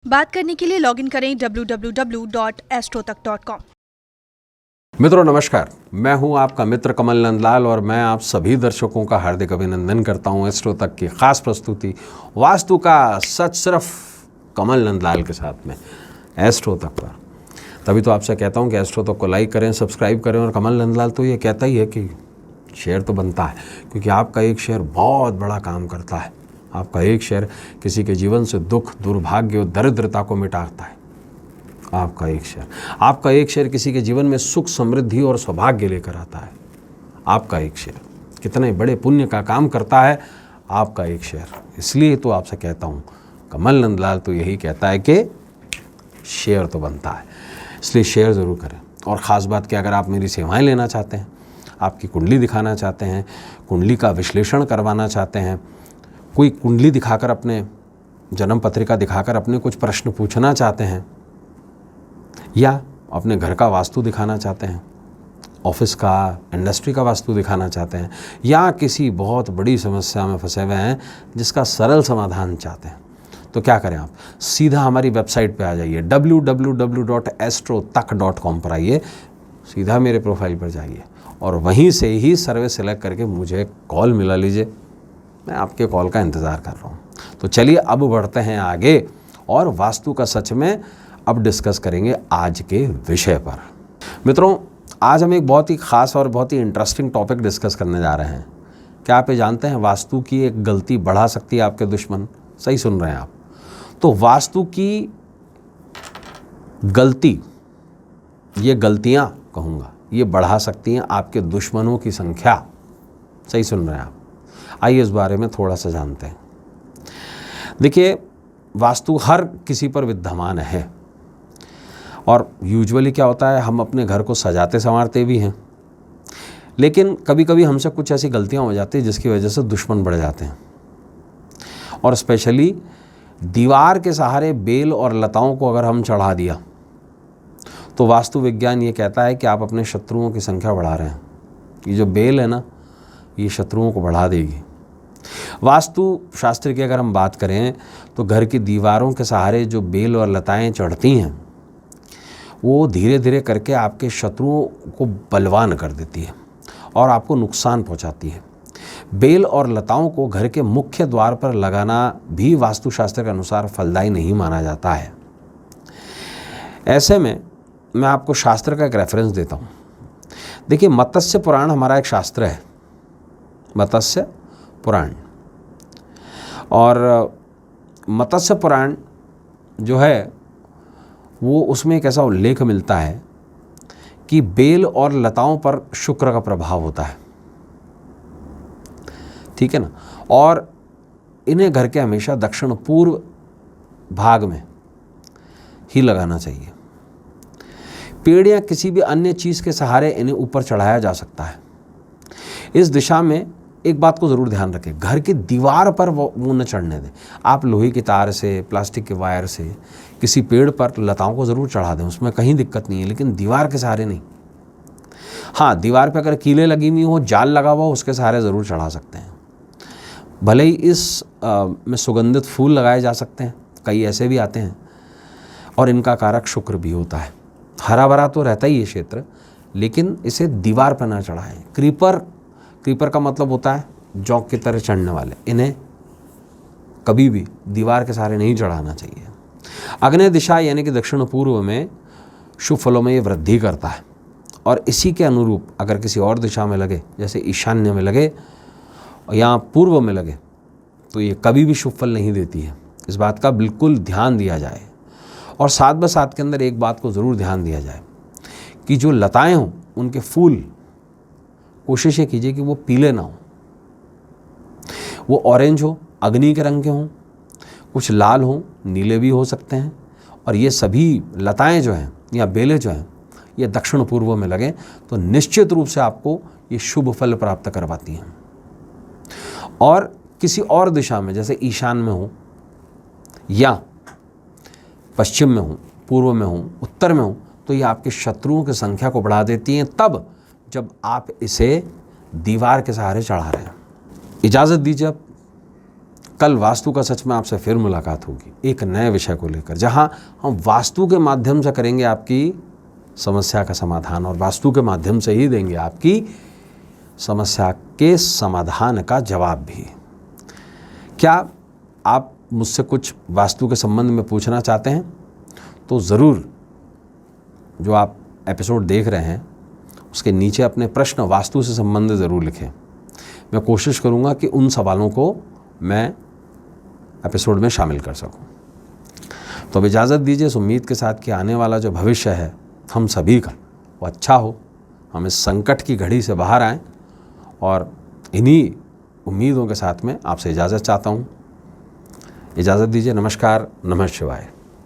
बात करने के लिए लॉगिन करें www.astrotak.com। मित्रों नमस्कार, मैं हूं आपका मित्र कमल नंदलाल और मैं आप सभी दर्शकों का हार्दिक अभिनंदन करता हूं एस्ट्रो तक की खास प्रस्तुति वास्तु का सच सिर्फ कमल नंदलाल के साथ में एस्ट्रो तक पर। तभी तो आपसे कहता हूं कि एस्ट्रो तक को लाइक करें, सब्सक्राइब करें। और कमल नंदलाल तो ये कहता ही है कि शेयर तो बनता है, क्योंकि आपका एक शेयर बहुत बड़ा काम करता है। आपका एक शेयर किसी के जीवन से दुख, दुर्भाग्य और दरिद्रता को मिटाता है। आपका एक शेयर किसी के जीवन में सुख, समृद्धि और सौभाग्य लेकर आता है। आपका एक शेयर कितने बड़े पुण्य का काम करता है। आपका एक शेयर। इसलिए तो आपसे कहता हूँ, कमल नंदलाल तो यही कहता है कि शेयर तो बनता है, इसलिए शेयर ज़रूर करें। और ख़ास बात कि अगर आप मेरी सेवाएं लेना चाहते हैं, आपकी कुंडली दिखाना चाहते हैं, कुंडली का विश्लेषण करवाना चाहते हैं, कोई कुंडली दिखाकर अपने जन्म पत्रिका दिखाकर अपने कुछ प्रश्न पूछना चाहते हैं, या अपने घर का वास्तु दिखाना चाहते हैं, ऑफिस का, इंडस्ट्री का वास्तु दिखाना चाहते हैं, या किसी बहुत बड़ी समस्या में फंसे हुए हैं जिसका सरल समाधान चाहते हैं, तो क्या करें आप सीधा हमारी वेबसाइट पे आ जाइए, www.astrotak.com पर आइए, सीधा मेरे प्रोफाइल पर जाइए और वहीं से ही सर्वे सेलेक्ट करके मुझे कॉल मिला लीजिए। मैं आपके कॉल का इंतज़ार कर रहा हूँ। तो चलिए अब बढ़ते हैं आगे और वास्तु का सच में अब डिस्कस करेंगे आज के विषय पर। मित्रों, आज हम एक बहुत ही ख़ास और बहुत ही इंटरेस्टिंग टॉपिक डिस्कस करने जा रहे हैं। क्या आप ये जानते हैं वास्तु की एक गलती बढ़ा सकती है आपके दुश्मन? सही सुन रहे हैं आप। तो वास्तु की गलती, ये गलतियाँ कहूँगा, ये बढ़ा सकती हैं आपके दुश्मनों की संख्या। सही सुन रहे हैं आप। आइए इस बारे में थोड़ा सा जानते हैं। देखिए, वास्तु हर किसी पर विद्यमान है और यूजुअली क्या होता है, हम अपने घर को सजाते संवारते भी हैं, लेकिन कभी कभी हमसे कुछ ऐसी गलतियां हो जाती हैं जिसकी वजह से दुश्मन बढ़ जाते हैं। और स्पेशली दीवार के सहारे बेल और लताओं को अगर हम चढ़ा दिया तो वास्तु विज्ञान ये कहता है कि आप अपने शत्रुओं की संख्या बढ़ा रहे हैं। ये जो बेल है ना, ये शत्रुओं को बढ़ा देगी। वास्तु शास्त्र की अगर हम बात करें तो घर की दीवारों के सहारे जो बेल और लताएं चढ़ती हैं वो धीरे धीरे करके आपके शत्रुओं को बलवान कर देती है और आपको नुकसान पहुंचाती है। बेल और लताओं को घर के मुख्य द्वार पर लगाना भी वास्तुशास्त्र के अनुसार फलदायी नहीं माना जाता है। ऐसे में मैं आपको शास्त्र का एक रेफरेंस देता हूँ। देखिए, मत्स्य पुराण हमारा एक शास्त्र है, मत्स्य पुराण। और मत्स्य पुराण जो है वो, उसमें एक ऐसा उल्लेख मिलता है कि बेल और लताओं पर शुक्र का प्रभाव होता है। ठीक है ना। और इन्हें घर के हमेशा दक्षिण पूर्व भाग में ही लगाना चाहिए। पेड़ या किसी भी अन्य चीज़ के सहारे इन्हें ऊपर चढ़ाया जा सकता है। इस दिशा में एक बात को ज़रूर ध्यान रखें, घर की दीवार पर वो न चढ़ने दें। आप लोहे की तार से, प्लास्टिक के वायर से किसी पेड़ पर लताओं को ज़रूर चढ़ा दें, उसमें कहीं दिक्कत नहीं है, लेकिन दीवार के सहारे नहीं। हाँ, दीवार पर अगर कीलें लगी हुई हो, जाल लगा हुआ हो, उसके सहारे ज़रूर चढ़ा सकते हैं। भले ही इस में सुगंधित फूल लगाए जा सकते हैं, कई ऐसे भी आते हैं, और इनका कारक शुक्र भी होता है। हरा भरा तो रहता ही ये क्षेत्र, लेकिन इसे दीवार पर ना चढ़ाएं। क्रीपर का मतलब होता है जौंक की तरह चढ़ने वाले, इन्हें कभी भी दीवार के सहारे नहीं चढ़ाना चाहिए। आग्नेय दिशा यानी कि दक्षिण पूर्व में शुभ फलों में ये वृद्धि करता है, और इसी के अनुरूप अगर किसी और दिशा में लगे, जैसे ईशान्य में लगे या पूर्व में लगे, तो ये कभी भी शुभ फल नहीं देती है। इस बात का बिल्कुल ध्यान दिया जाए। और साथ ब साथ के अंदर एक बात को ज़रूर ध्यान दिया जाए कि जो लताएं हों उनके फूल कोशिश ये कीजिए कि वो पीले ना हो, वो ऑरेंज हो, अग्नि के रंग के हों, कुछ लाल हों, नीले भी हो सकते हैं। और ये सभी लताएं जो हैं या बेलें जो हैं, ये दक्षिण पूर्व में लगें तो निश्चित रूप से आपको ये शुभ फल प्राप्त करवाती हैं। और किसी और दिशा में, जैसे ईशान में हो या पश्चिम में हो, पूर्व में हो, उत्तर में हो, तो ये आपके शत्रुओं की संख्या को बढ़ा देती हैं, तब जब आप इसे दीवार के सहारे चढ़ा रहे हैं। इजाज़त दीजिए अब कल वास्तु का सच में आपसे फिर मुलाकात होगी एक नए विषय को लेकर, जहां हम वास्तु के माध्यम से करेंगे आपकी समस्या का समाधान और वास्तु के माध्यम से ही देंगे आपकी समस्या के समाधान का जवाब भी। क्या आप मुझसे कुछ वास्तु के संबंध में पूछना चाहते हैं तो ज़रूर जो आप एपिसोड देख रहे हैं उसके नीचे अपने प्रश्न वास्तु से संबंधित ज़रूर लिखें। मैं कोशिश करूंगा कि उन सवालों को मैं एपिसोड में शामिल कर सकूं। तो अब इजाज़त दीजिए इस उम्मीद के साथ कि आने वाला जो भविष्य है हम सभी का वो अच्छा हो, हम इस संकट की घड़ी से बाहर आएं, और इन्हीं उम्मीदों के साथ में आपसे इजाज़त चाहता हूं। इजाज़त दीजिए। नमस्कार। नमः शिवाय।